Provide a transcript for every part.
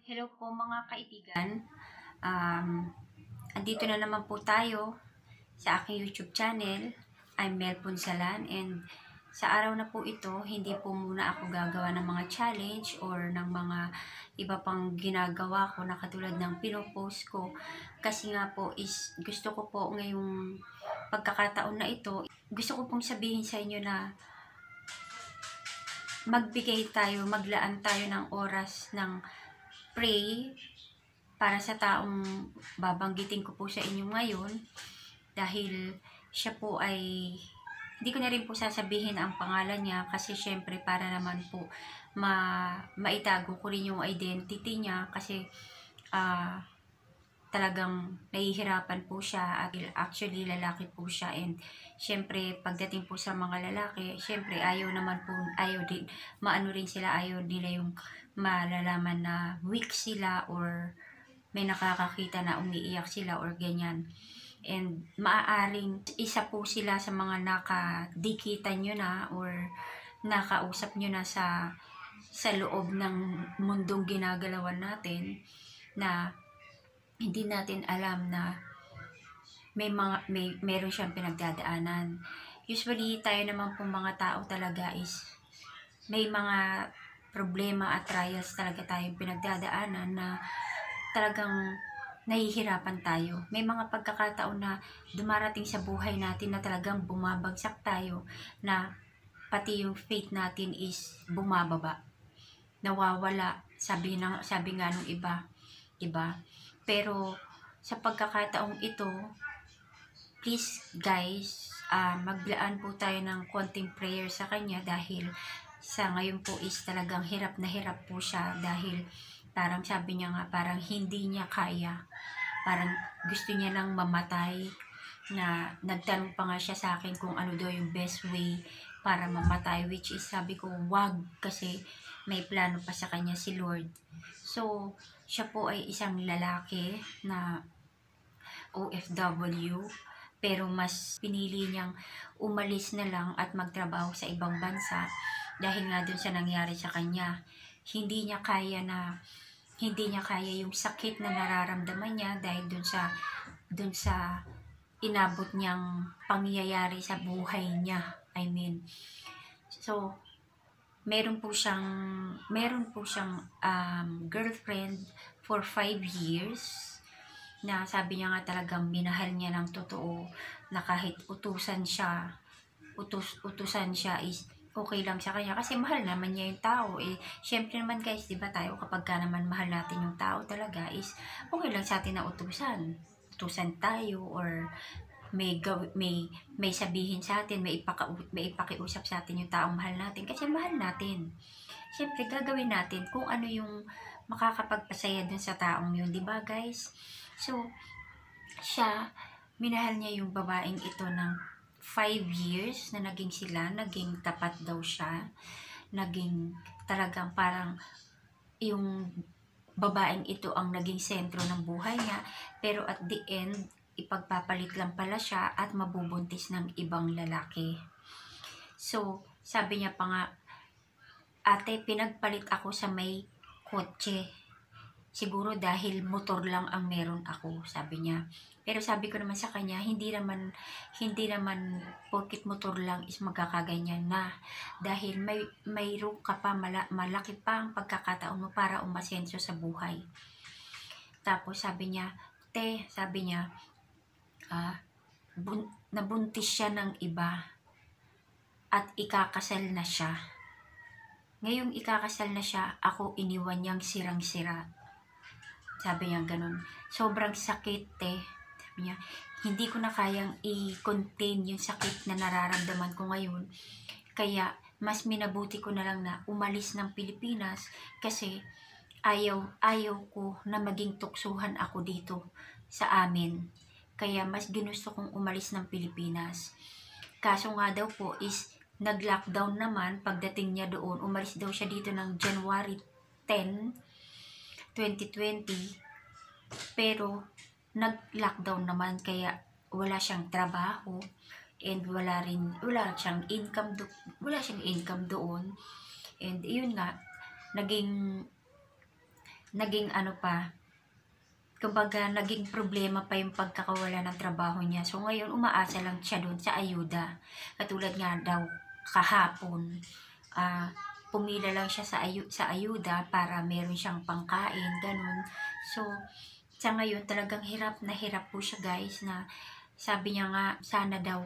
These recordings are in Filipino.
Hello po mga kaibigan. Um, Andito na naman po tayo sa aking YouTube channel. I'm Mel Punsalan, and sa araw na po ito, hindi po muna ako gagawa ng mga challenge or ng mga iba pang ginagawa ko na katulad ng pinopost ko. Kasi nga po is gusto ko po ngayong pagkakataon na ito, gusto ko pong sabihin sa inyo na maglaan tayo ng oras ng pray para sa taong babanggitin ko po sa inyo ngayon, dahil siya po ay hindi ko na rin po sasabihin ang pangalan niya kasi syempre para naman po maitago ko rin yung identity niya kasi talagang nahihirapan po siya, at actually lalaki po siya, and syempre pagdating po sa mga lalaki, syempre ayaw din maano rin sila, ayaw nila yung malalaman na weak sila or may nakakakita na umiiyak sila or ganyan. And maaaring isa po sila sa mga nakadikitan nyo na or nakausap nyo na sa loob ng mundong ginagalawan natin, na hindi natin alam na meron siyang pinagdadaanan. Usually tayo naman pong mga tao talaga is may mga problema at trials talaga tayong pinagdadaanan na talagang nahihirapan tayo. May mga pagkakataon na dumarating sa buhay natin na talagang bumabagsak tayo, na pati yung faith natin is bumababa, nawawala, sabi nga nung iba, diba? Pero sa pagkakataong ito, please guys, maglaan po tayo ng konting prayer sa kanya, dahil sa ngayon po is talagang hirap na hirap po siya, dahil parang sabi niya nga, parang hindi niya kaya, parang gusto niya nang mamatay, na nagtanong pa nga siya sa akin kung ano daw yung best way para mamatay, which is sabi ko wag, kasi may plano pa sa kanya si Lord. So siya po ay isang lalaki na OFW, pero mas pinili niyang umalis na lang at magtrabaho sa ibang bansa dahil nga dun sa nangyari sa kanya. Hindi niya kaya yung sakit na nararamdaman niya dahil dun sa inabot niyang pangyayari sa buhay niya. I mean, so meron po siyang girlfriend for 5 years, na sabi niya nga talagang minahal niya ng totoo, na kahit utusan siya is okay lang sa kanya kasi mahal naman niya yung tao. Syempre naman guys, di ba tayo kapag ka naman mahal natin yung tao talaga is okay lang sa atin na utusan tayo, or may sabihin sa atin, may ipakiusap sa atin yung taong mahal natin kasi mahal natin. Syempre gagawin natin kung ano yung makakapagpasaya dun sa taong yun, di ba guys? So siya, minahal niya yung babaeng ito ng 5 years na naging tapat daw siya, naging talagang parang yung babaeng ito ang naging sentro ng buhay niya, pero at the end, ipagpapalit lang pala siya at mabubuntis ng ibang lalaki. So, sabi niya pa nga, ate, pinagpalit ako sa may kotse. Siguro dahil motor lang ang meron ako, sabi niya. Pero sabi ko naman sa kanya, hindi naman porkit motor lang is magkakaganyan na. Dahil mayroon ka pa, malaki pa ang pagkakataon mo para umasenso sa buhay. Tapos sabi niya, nabuntis siya ng iba at ikakasal na siya. Ngayong ikakasal na siya, ako iniwan niyang sirang-sira. Sabi niya ganun. Sobrang sakit Sabi niya, hindi ko na kayang i-contain yung sakit na nararamdaman ko ngayon. Kaya mas minabuti ko na lang na umalis ng Pilipinas kasi ayaw ko na maging tuksuhan ako dito sa amin. Kaya mas ginusto kong umalis ng Pilipinas. Kaso nga daw po is nag-lockdown naman pagdating niya doon. Umalis daw siya dito ng January 10, 2020. Pero nag-lockdown naman kaya wala siyang trabaho and wala siyang income doon. And yun nga, naging naging ano pa, kumbaga naging problema pa yung pagkakawala ng trabaho niya. So ngayon umaasa lang siya doon sa ayuda. Katulad nga daw kahapon, ah, pumila lang siya sa ayuda para meron siyang pangkain, ganun. So sa ngayon talagang hirap na hirap po siya guys, na sabi niya nga sana daw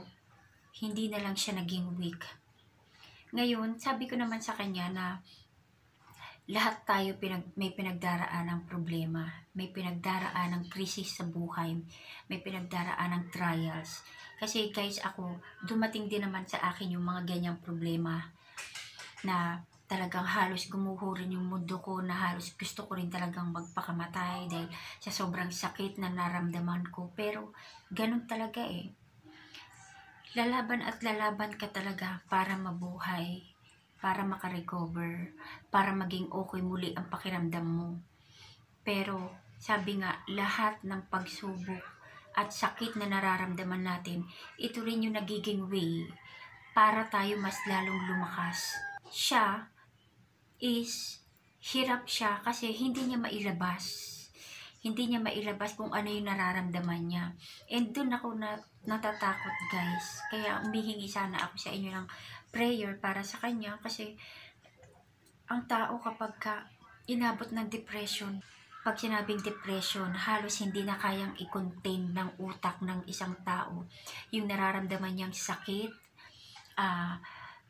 hindi na lang siya naging weak. Ngayon sabi ko naman sa kanya na lahat tayo may pinagdaraan ng problema, may pinagdaraan ng krisis sa buhay, may pinagdaraan ng trials. Kasi guys, ako, dumating din naman sa akin yung mga ganyang problema na talagang halos gumuho rin yung mundo ko, na halos gusto ko rin talagang magpakamatay dahil sa sobrang sakit na naramdaman ko. Pero ganun talaga eh. Lalaban at lalaban ka talaga para mabuhay, para makarecover, para maging okay muli ang pakiramdam mo. Pero sabi nga, lahat ng pagsubok at sakit na nararamdaman natin, ito rin yung nagiging way para tayo mas lalong lumakas. Siya is hirap siya kasi hindi niya mailabas. Hindi niya mailabas kung ano yung nararamdaman niya. And dun ako natatakot guys. Kaya humihingi sana ako sa inyo ng prayer para sa kanya, kasi ang tao kapag inabot ng depression, pag sinabing depression, halos hindi na kayang i-contain ng utak ng isang tao yung nararamdaman niyang sakit,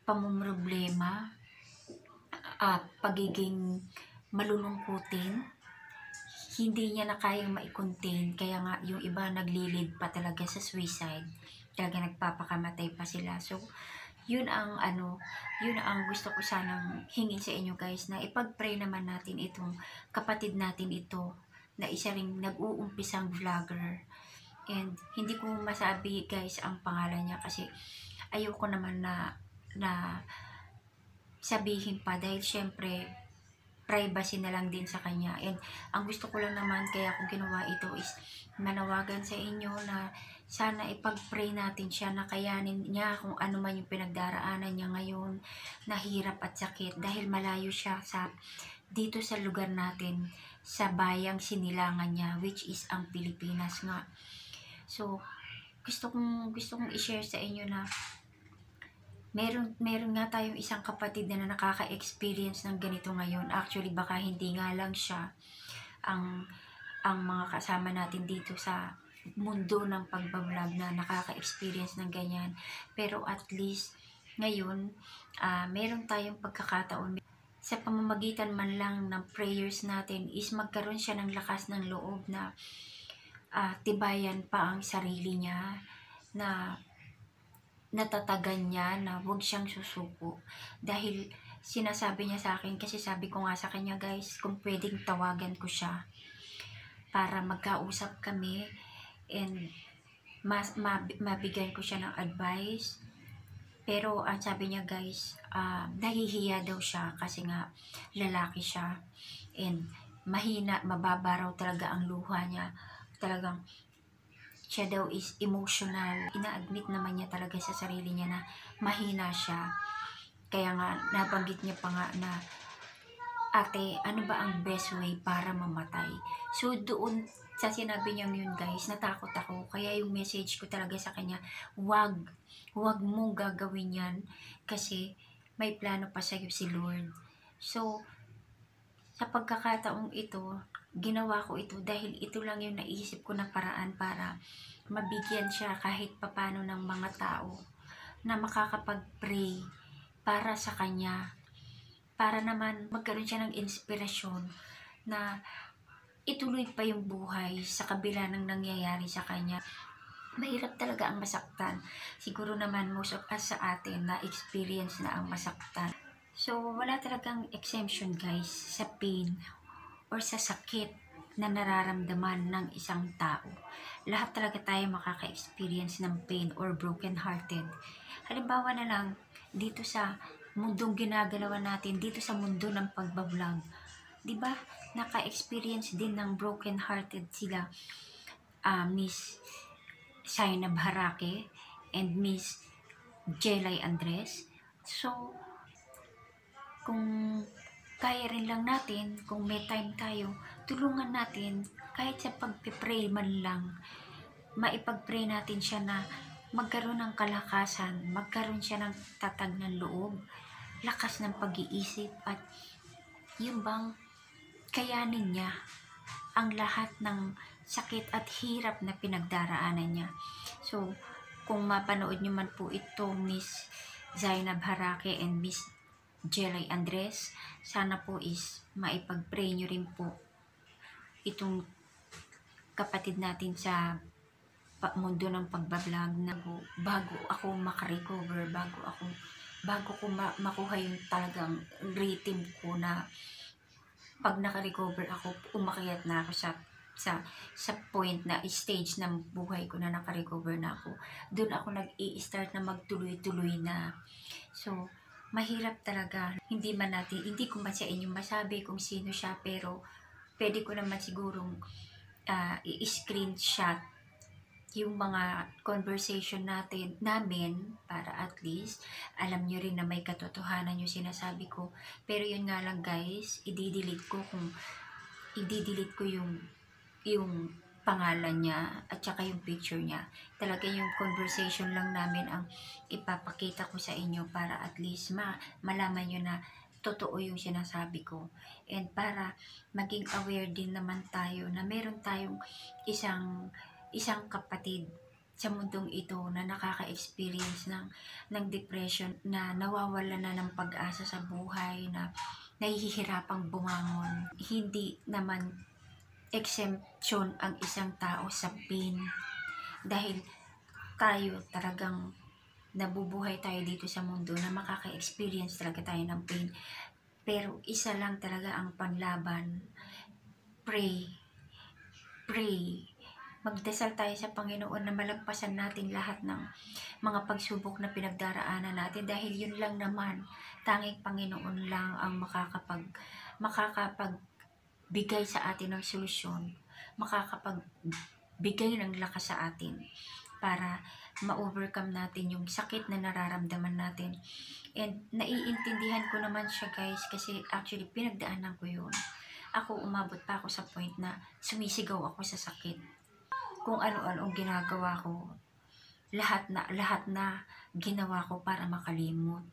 pamumroblema, pagiging malulungkutin. Hindi niya na kayang ma-contain, kaya nga yung iba naglilid pa talaga sa suicide, talaga nagpapakamatay pa sila. So yun ang gusto ko sanang hingin sa inyo guys, na ipag-pray naman natin itong kapatid natin ito, na isa ring nag-uumpisang vlogger. And hindi ko masabi guys ang pangalan niya kasi ayoko naman na sabihin pa, dahil syempre privacy na lang din sa kanya. And ang gusto ko lang naman kaya ko ginawa ito is manawagan sa inyo na sana ipag-pray natin siya na kayanin niya kung ano man yung pinagdaraanan niya ngayon na hirap at sakit, dahil malayo siya dito sa lugar natin, sa bayang sinilangan niya, which is ang Pilipinas nga. So gusto kong i-share sa inyo na meron nga tayong isang kapatid na nakaka-experience ng ganito ngayon. Actually, baka hindi nga lang siya ang mga kasama natin dito sa mundo ng pagbablog na nakaka-experience ng ganyan. Pero at least, ngayon, meron tayong pagkakataon sa pamamagitan man lang ng prayers natin is magkaroon siya ng lakas ng loob na tibayan pa ang sarili niya, na natatagan niya na huwag siyang susuko. Dahil sinasabi niya sa akin, kasi sabi ko nga sa kanya guys, kung pwedeng tawagan ko siya para magkausap kami and mabigyan ko siya ng advice. Pero ang sabi niya guys, nahihiya daw siya kasi nga lalaki siya and mahina, mababa raw talaga ang luha niya. Talagang siya daw is emotional. Ina-admit naman niya talaga sa sarili niya na mahina siya. Kaya nga, nabanggit niya pa nga na, ate, ano ba ang best way para mamatay? So, doon sa sinabi niya yun guys, natakot ako. Kaya yung message ko talaga sa kanya, wag mong gagawin yan kasi may plano pa sa'yo si Lord. So, sa pagkakataong ito, ginawa ko ito dahil ito lang yung naisip ko na paraan para mabigyan siya kahit papano ng mga tao na makakapag-pray para sa kanya, para naman magkaroon siya ng inspirasyon na ituloy pa yung buhay sa kabila ng nangyayari sa kanya. Mahirap talaga ang masaktan. Siguro naman most of us sa atin na experience na ang masaktan. So wala talagang exemption guys sa pain or sa sakit na nararamdaman ng isang tao. Lahat talaga tayo makaka-experience ng pain or broken-hearted. Halimbawa na lang, dito sa mundong ginagalawan natin, dito sa mundo ng pagbablog, diba, naka-experience din ng broken-hearted sila, Miss Shaina Barake and Miss Jelay Andres. So, kung kaya rin lang natin, kung may time tayo, tulungan natin kahit sa pagpipray man lang, maipag-pray natin siya na magkaroon ng kalakasan, magkaroon siya ng tatag ng loob, lakas ng pag-iisip, at yung bang kayanin niya ang lahat ng sakit at hirap na pinagdaraanan niya. So, kung mapanood nyo man po ito, Miss Zainab Harake and Miss Jelay Andres, sana po is maipag-pray nyo rin po itong kapatid natin sa mundo ng pagbablog na bago ako makarecover, bago ko makuha yung talagang rhythm ko na pag naka-recover ako, umakyat na ako sa point na stage ng buhay ko na naka-recover na ako. Doon ako nag-i-start na magtuloy-tuloy na. So, mahirap talaga. Hindi ko man sa inyo masabi kung sino siya, pero pwede ko naman sigurong i-screenshot yung mga conversation namin para at least alam nyo rin na may katotohanan yung sinasabi ko. Pero yun nga lang guys, i-delete ko yung pangalan niya at saka yung picture niya. Talaga yung conversation lang namin ang ipapakita ko sa inyo para at least malaman nyo na totoo yung sinasabi ko. And para maging aware din naman tayo na meron tayong isang kapatid sa mundong ito na nakaka-experience ng depression, na nawawala na ng pag-asa sa buhay, na nahihirapang bumangon. Hindi naman exemption ang isang tao sa pain, dahil tayo talagang nabubuhay tayo dito sa mundo na makaka-experience talaga tayo ng pain. Pero isa lang talaga ang panlaban: pray. Magdasal tayo sa Panginoon na malagpasan natin lahat ng mga pagsubok na pinagdaraanan natin, dahil yun lang naman, tanging Panginoon lang ang makakapagbigay sa atin ng solusyon, makakapagbigay ng lakas sa atin para ma-overcome natin yung sakit na nararamdaman natin. And naiintindihan ko naman siya guys, kasi actually pinagdaanan ko yun. Ako, umabot pa ako sa point na sumisigaw ako sa sakit. Kung ano-ano ang ginagawa ko, lahat na ginawa ko para makalimot.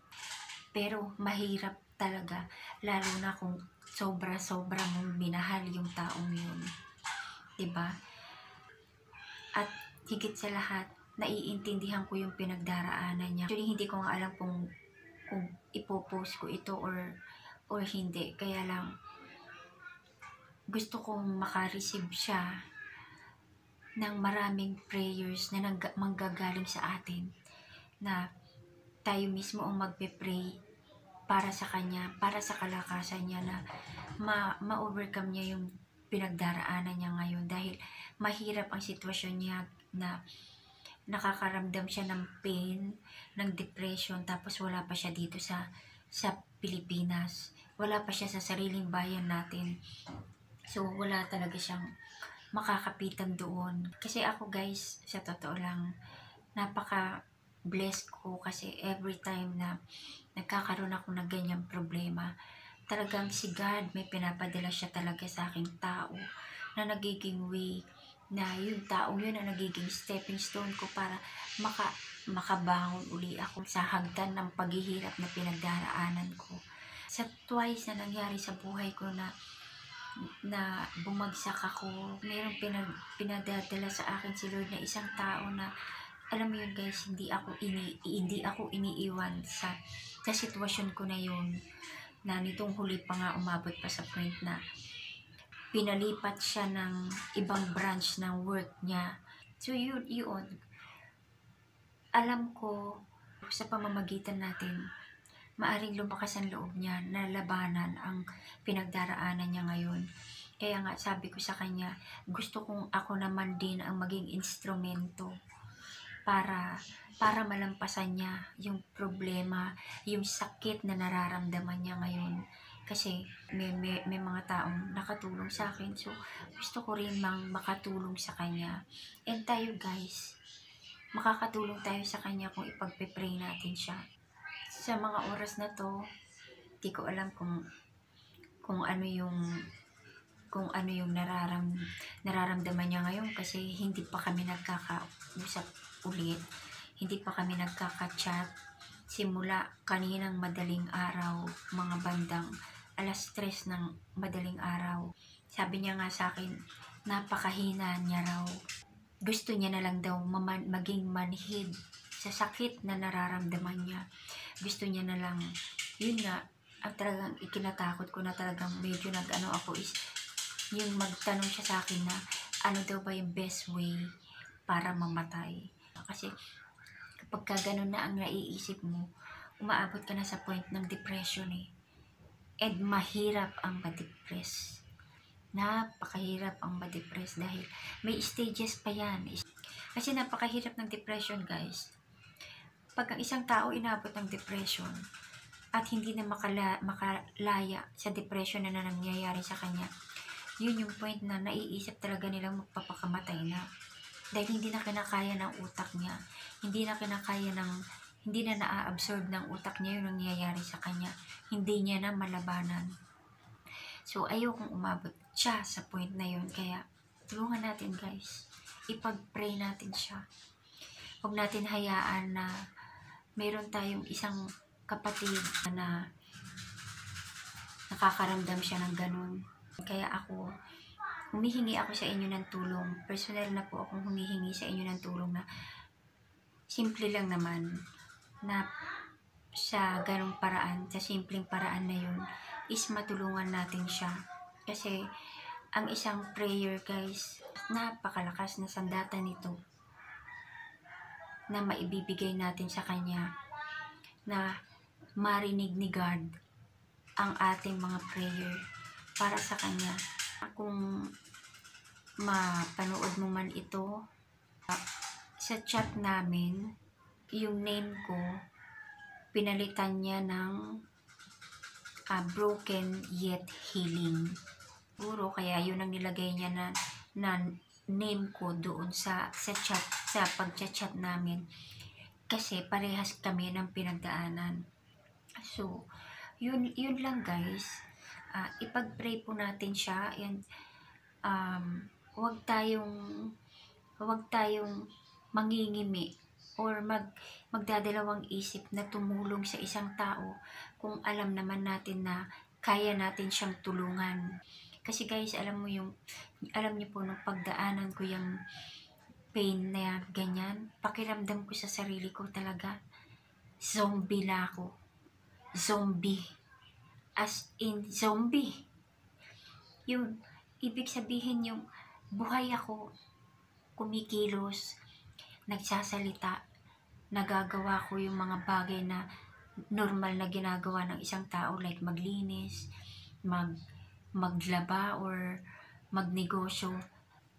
Pero mahirap talaga, lalo na kung sobra-sobra mong minahal yung taong yun. Diba? At higit sa lahat, naiintindihan ko yung pinagdaraanan niya. Actually, hindi ko nga alam kung ipopost ko ito or hindi. Kaya lang, gusto kong makareceive siya ng maraming prayers na manggagaling sa atin, na tayo mismo ang magpe-pray para sa kanya, para sa kalakasan niya, na ma-overcome niya yung pinagdaraanan niya ngayon, dahil mahirap ang sitwasyon niya, na nakakaramdam siya ng pain, ng depression, tapos wala pa siya dito sa Pilipinas, wala pa siya sa sariling bayan natin. So wala talaga siyang makakapitan doon. Kasi ako guys, sa totoo lang, napaka-blessed ko, kasi every time na nagkakaroon ako ng ganyang problema, talagang si God may pinapadala siya talaga sa aking tao na nagiging way, na yung taong yun na nagiging stepping stone ko para makabangon uli ako sa hagdan ng paghihirap na pinagdaraanan ko. Sa twice na nangyari sa buhay ko na bumagsak ako, mayroong pinadadala sa akin si Lord na isang tao na, alam mo yun guys, hindi ako iniiwan sa sitwasyon ko na yun, na nitong huli pa nga umabot pa sa point na pinalipat siya ng ibang branch ng work niya. So yun, alam ko sa pamamagitan natin, maaring lumakas ang loob niya na labanan ang pinagdaraanan niya ngayon. Kaya nga sabi ko sa kanya, gusto kong ako naman din ang maging instrumento para malampasan niya yung problema, yung sakit na nararamdaman niya ngayon. Kasi may mga taong nakatulong sa akin, so gusto ko rin makatulong sa kanya. And tayo guys, makakatulong tayo sa kanya kung ipagpe-pray natin siya. Sa mga oras na to, di ko alam kung kung ano yung nararamdaman niya ngayon, kasi hindi pa kami nagkakausap ulit, hindi pa kami nagkaka-chat simula kaninang madaling araw, mga bandang 3:00 ng madaling araw. Sabi niya nga sa akin, napakahina niya raw. Gusto niya na lang daw maging manhid sa sakit na nararamdaman niya. Gusto niya na lang, yun nga, ang talagang ikinatakot ko na talagang medyo nag-ano ako is, yung magtanong siya sa akin na, ano daw ba yung best way para mamatay. Kasi, kapag ka ganun na ang naiisip mo, umaabot ka na sa point ng depression eh. And mahirap ang ma-depress. Napakahirap ang ma-depress dahil may stages pa yan. Kasi napakahirap ng depression, guys. Pag ang isang tao inabot ng depression at hindi na makalaya sa depression na nangyayari sa kanya, yun yung point na naiisip talaga nilang magpapakamatay na. Dahil hindi na kinakaya ng utak niya. Hindi na naa-absorb ng utak niya yung nangyayari sa kanya. Hindi niya na malabanan. So, ayokong umabot siya sa point na yun. Kaya, tulungan natin, guys. Ipag-pray natin siya. Huwag natin hayaan na meron tayong isang kapatid na nakakaramdam siya ng ganun. Kaya humihingi ako sa inyo ng tulong. Personal na po akong humihingi sa inyo ng tulong na simple lang naman, na sa ganong paraan, sa simpleng paraan na yun, is matulungan natin siya. Kasi, ang isang prayer, guys, napakalakas na sandata nito na maibibigay natin sa kanya, na marinig ni God ang ating mga prayer para sa kanya. Kung mapanood mo man ito, sa chat namin, yung name ko, pinalitan niya ng Broken Yet Healing. Puro, kaya yun ang nilagay niya na name ko doon sa chat, sa pag-chat namin. Kasi parehas kami ng pinagdaanan. So, yun lang, guys. Ipag-pray po natin siya, and huwag tayong mangingimi or magdadalawang isip na tumulong sa isang tao kung alam naman natin na kaya natin siyang tulungan. Kasi, guys, alam niyo po, nung pagdaanan ko yung pain na ganyan, pakiramdam ko sa sarili ko talaga, zombie na ako. Zombie. As in, zombie. Yun, ibig sabihin yung buhay ako, kumikilos, nagsasalita, nagagawa ko yung mga bagay na normal na ginagawa ng isang tao, like maglinis, maglaba, or magnegosyo.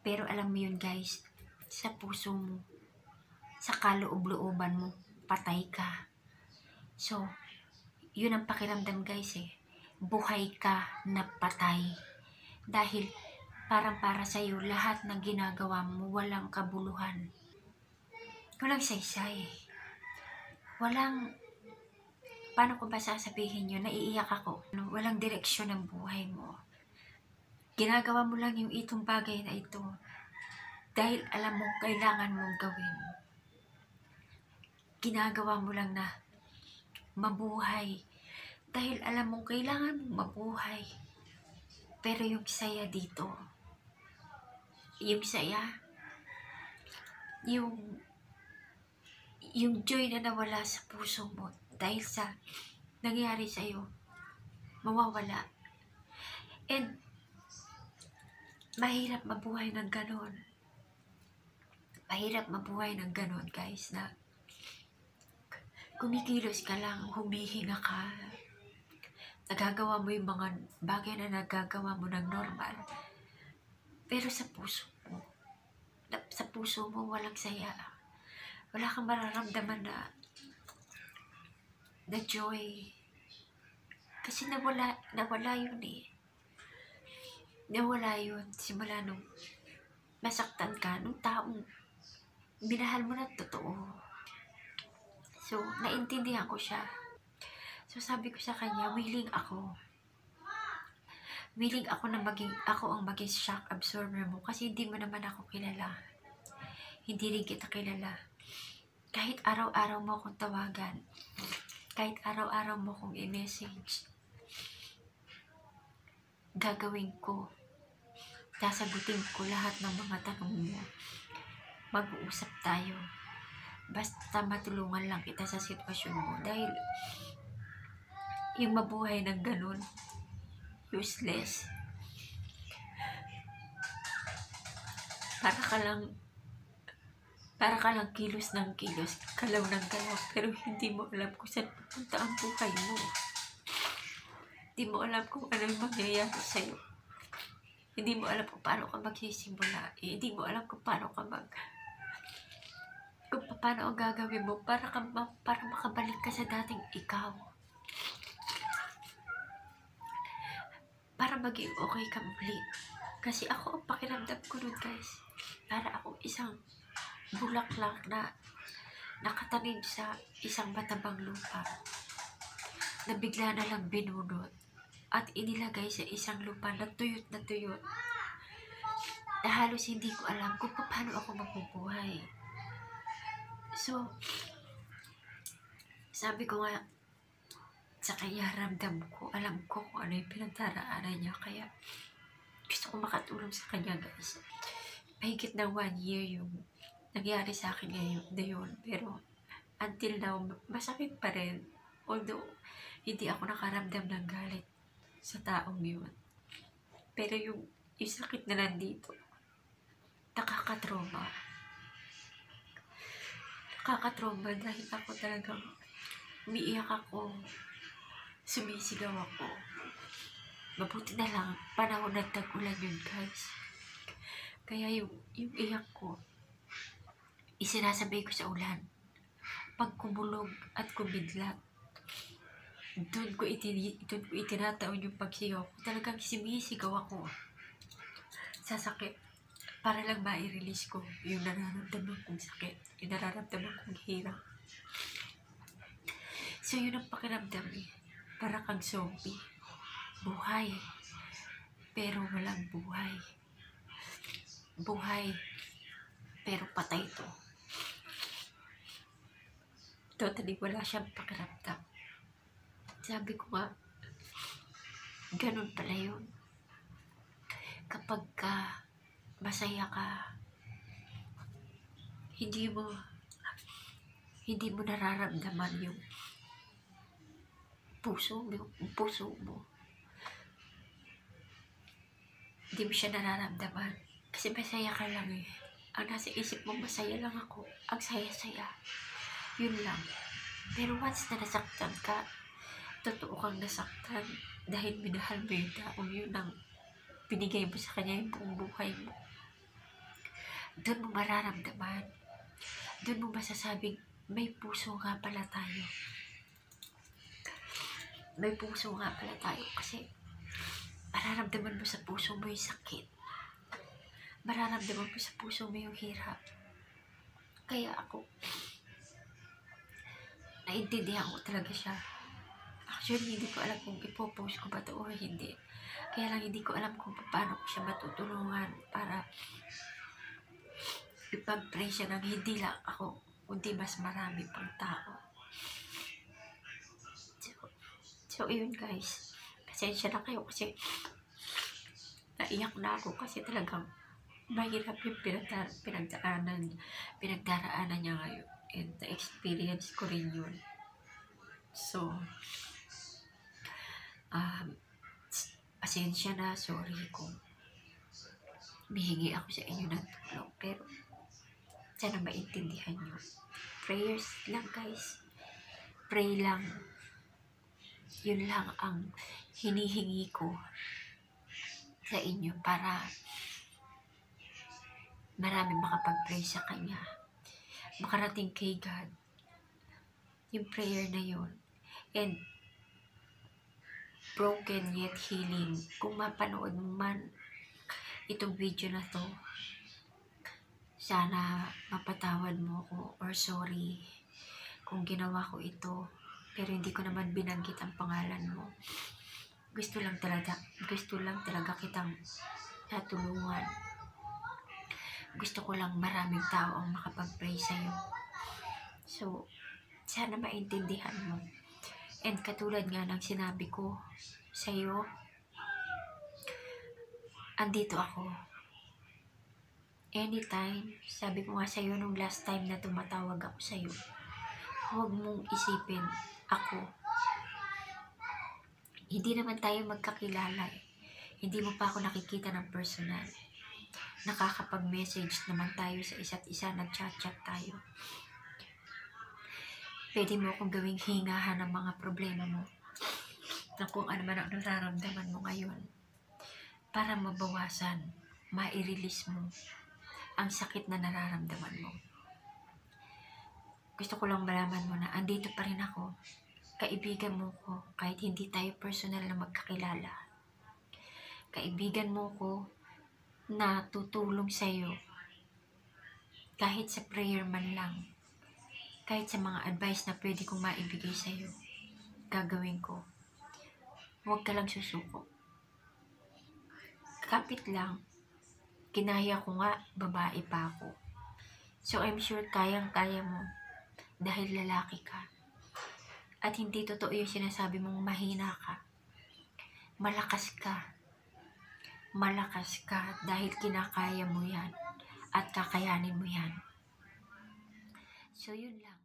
Pero alam mo yun, guys, sa puso mo, sa kaloob-looban mo, patay ka. So, yun ang pakiramdam, guys eh. Buhay ka na patay. Dahil parang para sa'yo, lahat ng ginagawa mo, walang kabuluhan. Walang saysay. Paano ko ba sasabihin yun? Naiiyak ako. Walang direksyon ng buhay mo. Ginagawa mo lang yung itong bagay na ito dahil alam mo kailangan mong gawin. Ginagawa mo lang na mabuhay dahil alam mo kailangan mong mabuhay. Pero yung saya dito, yung saya, yung joy na nawala sa puso mo dahil sa nangyari sa'yo, mawawala. And mahirap mabuhay ng ganon. Mahirap mabuhay ng ganon, guys, na kumikilos ka lang, humihinga ka, nagagawa mo yung mga bagay na nagagawa mo ng normal. Pero sa puso mo, walang saya. Wala kang mararamdaman na joy. Kasi nawala yun eh. Nawala yun simula nung nasaktan ka nung taong minahal mo na totoo. So, naintindihan ko siya. So, sabi ko sa kanya, willing ako willing ako na ako ang maging shock absorber mo kasi hindi mo naman ako kilala. Hindi rin kita kilala. Kahit araw-araw mo akong tawagan, kahit araw-araw mo akong i-message, gagawin ko, sasagutin ko lahat ng mga tanong mo. Mag-uusap tayo. Basta matulungan lang kita sa sitwasyon mo. Dahil yung mabuhay ng ganun, useless. Para ka lang kilos ng kilos, kalaw ng kalaw, pero hindi mo alam kung saan pupunta ang buhay mo. Hindi mo alam kung ano yung mangyayari sa'yo. Hindi mo alam kung paano ka magsisimula. Hindi mo alam kung paano ang gagawin mo para makabalik ka sa dating ikaw. Para maging okay ka muli. Kasi ako, ang pakiramdam ko nun, guys, para akong isang bulaklak na nakatanim sa isang matabang lupa na bigla na lang binunot at inilagay sa isang lupa na tuyot na halos hindi ko alam kung paano ako mabubuhay. So, sabi ko nga sa kanya, ramdam ko, alam ko kung ano yung pinagdaraanan niya, kaya gusto ko makatulong sa kanya, guys. Mahigit na 1 year yung nangyari sa akin ngayon na yun, pero until now, masakit pa rin. Although, hindi ako nakaramdam ng galit sa taong yun. Pero yung sakit na nandito, nakakatrauma. Nakakatrauma dahil ako talagang umiiyak ako, sumisigaw ako. Mabuti na lang, panahon ng tag-ulan yun, guys. Kaya yung iyak ko, isinasabay ko sa ulan. Pag kumulog at kumidlat, doon ko itinataon yung pagsigaw ko. Talagang sumisigaw ako sa sakit para lang ma-release ko yung nararamdaman kong sakit, yung nararamdaman kong hirap. So yun ang pakiramdam eh. Para kang zombie. Buhay, pero walang buhay. Buhay, pero patay to. Totally wala siyang pakiramdam. Sabi ko nga, ganun pala yun. Kapag masaya ka, hindi mo nararamdaman yung puso mo. Hindi mo siya nararamdaman. Kasi masaya ka lang eh. Ang nasa isip mo, masaya lang ako. Ang saya-saya. Yun lang. Pero once na nasaktan ka, totoo kang nasaktan dahil minahal mo yung taong yun ang binigay mo sa kanya yung buong buhay mo. Doon mo mararamdaman. Doon mo masasabing, may puso nga pala tayo. May puso nga pala tayo kasi mararamdaman mo sa puso mo yung sakit. Mararamdaman mo sa puso mo yung hirap. Kaya ako, naintindihan ko talaga siya. Actually, hindi ko alam kung ipopost ko ba ito o hindi. Kaya lang hindi ko alam kung paano ko siya matutulungan para ipag-pray siya ng hindi lang ako, kundi mas marami pang tao. So yun guys, pasensya na kayo kasi naiyak na ako kasi talagang mahirap yung pinagdaraanan niya ngayon, and na-experience ko rin yun. So pasensya na, sorry kung bihingi ako sa inyo ng tulong, pero sana maintindihan nyo. Prayers lang guys, pray lang. Yun lang ang hinihingi ko sa inyo para marami makapag-pray sa Kanya. Makarating kay God yung prayer na yun. And broken yet healing. Kung mapanood mo man itong video na to, sana mapatawad mo ko or sorry kung ginawa ko ito, pero hindi ko naman binanggit ang pangalan mo. gusto lang talaga kitang natulungan. Gusto ko lang maraming tao ang makapag-pray sa'yo. So, sana maintindihan mo. And katulad nga ng sinabi ko sa'yo, andito ako. Anytime, sabi ko nga sa'yo nung last time na tumatawag ako sa'yo, huwag mong isipin ako. Hindi naman tayo magkakilala eh. Hindi mo pa ako nakikita ng personal. Nakakapag-message naman tayo sa isa't isa, nag-chat-chat tayo. Pwede mo akong gawing hingahan ng mga problema mo, na kung ano man ang nararamdaman mo ngayon, para mabawasan, mai-release mo ang sakit na nararamdaman mo. Gusto ko lang malaman mo na andito pa rin ako. Kaibigan mo ko kahit hindi tayo personal na magkakilala. Kaibigan mo ko na tutulong sa'yo kahit sa prayer man lang. Kahit sa mga advice na pwede kong maibigay sa'yo, gagawin ko. Huwag ka lang susuko. Kapit lang. Kinaya ko nga, babae pa ako. So I'm sure kayang-kaya mo dahil lalaki ka. At hindi totoo yung sinasabi mong mahina ka. Malakas ka. Malakas ka dahil kinakaya mo yan at kakayanin mo yan. So yun lang.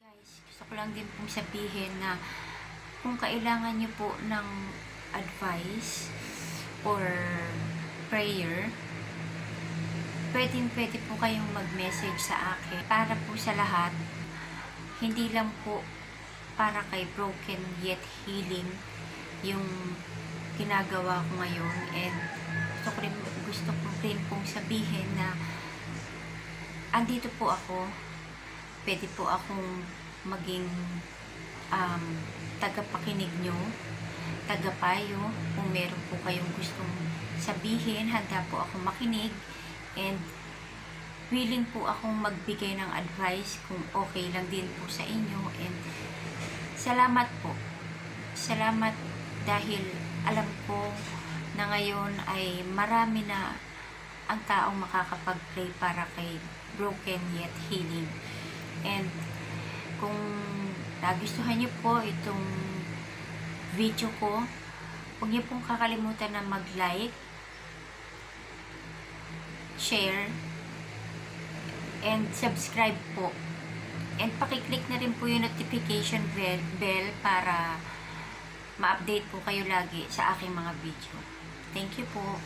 Guys, gusto ko lang din pong sabihin na kung kailangan nyo po ng advice or prayer, pwede po kayong mag-message sa akin. Para po sa lahat, hindi lang po para kay Broken Yet Healing yung ginagawa ko ngayon. And gusto ko rin pong sabihin na andito po ako. Pwede po akong maging tagapakinig nyo, tagapayo. Kung meron po kayong gustong sabihin, handa po akong makinig. And willing po akong magbigay ng advice kung okay lang din po sa inyo. And salamat po. Salamat dahil alam ko na ngayon ay marami na ang taong makakapag-pray para kay Broken Yet Healing. And kung nagustuhan niyo po itong video ko, huwag niyo pong kakalimutan na mag-like, share, and subscribe po. And pakiclick na rin po yung notification bell para ma-update po kayo lagi sa aking mga video. Thank you po.